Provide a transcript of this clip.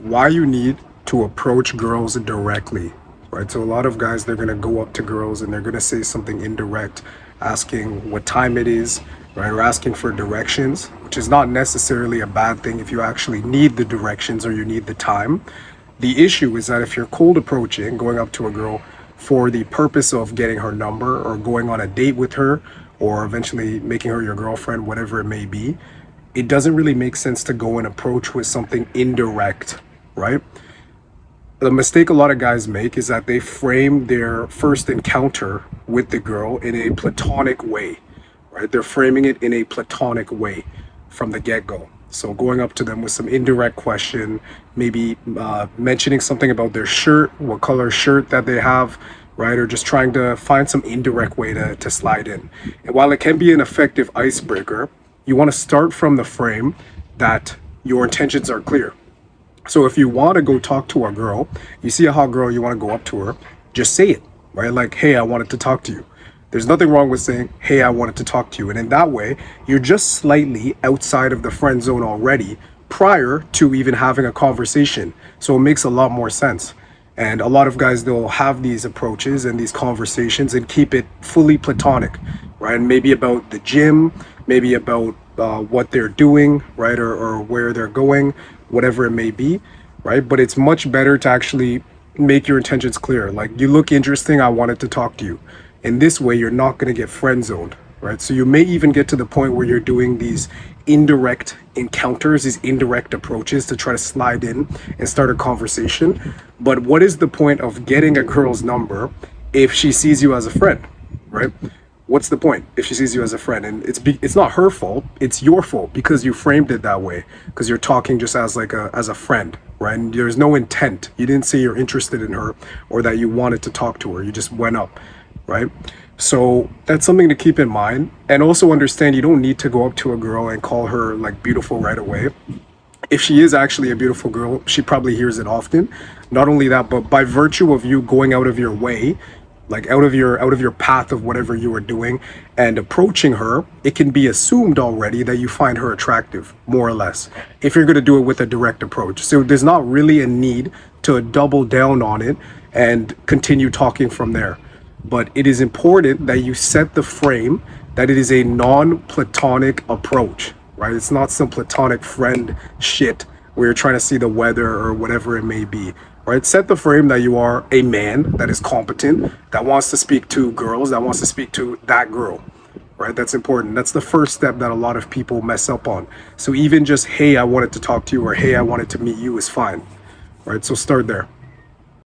why you need to approach girls directly, right? So a lot of guys, they're going to go up to girls and they're going to say something indirect, asking what time it is, right? Or asking for directions, which is not necessarily a bad thing if you actually need the directions or you need the time. The issue is that if you're cold approaching, going up to a girl for the purpose of getting her number or going on a date with her or eventually making her your girlfriend, whatever it may be, it doesn't really make sense to go and approach with something indirect, right? The mistake a lot of guys make is that they frame their first encounter with the girl in a platonic way, right? They're framing it in a platonic way from the get-go. So going up to them with some indirect question, maybe mentioning something about their shirt, what color shirt that they have, right? Or just trying to find some indirect way to slide in. And while it can be an effective icebreaker, you want to start from the frame that your intentions are clear. So if you want to go talk to a girl, you see a hot girl, you want to go up to her, just say it, right? Like, hey, I wanted to talk to you. There's nothing wrong with saying, hey, I wanted to talk to you. And in that way, you're just slightly outside of the friend zone already prior to even having a conversation. So it makes a lot more sense. And a lot of guys, they'll have these approaches and these conversations and keep it fully platonic, right? Maybe about the gym, maybe about what they're doing, right? Or where they're going, whatever it may be, right? But it's much better to actually make your intentions clear. Like, you look interesting, I wanted to talk to you. In this way, you're not going to get friend zoned, right? So you may even get to the point where you're doing these indirect encounters, these indirect approaches to try to slide in and start a conversation. But what is the point of getting a girl's number if she sees you as a friend, right? What's the point if she sees you as a friend? And it's not her fault, it's your fault because you framed it that way, because you're talking just as like as a friend, right? And there's no intent. You didn't say you're interested in her or that you wanted to talk to her. You just went up, right? So that's something to keep in mind. And also understand you don't need to go up to a girl and call her like beautiful right away. If she is actually a beautiful girl, she probably hears it often. Not only that, but by virtue of you going out of your way, like out of your path of whatever you are doing and approaching her, it can be assumed already that you find her attractive, more or less, if you're going to do it with a direct approach. So there's not really a need to double down on it and continue talking from there. But it is important that you set the frame that it is a non-platonic approach, right? It's not some platonic friend shit where you're trying to see the weather or whatever it may be, right? Set the frame that you are a man that is competent, that wants to speak to girls, that wants to speak to that girl, right? That's important. That's the first step that a lot of people mess up on. So even just, hey, I wanted to talk to you, or hey, I wanted to meet you is fine, right? So start there.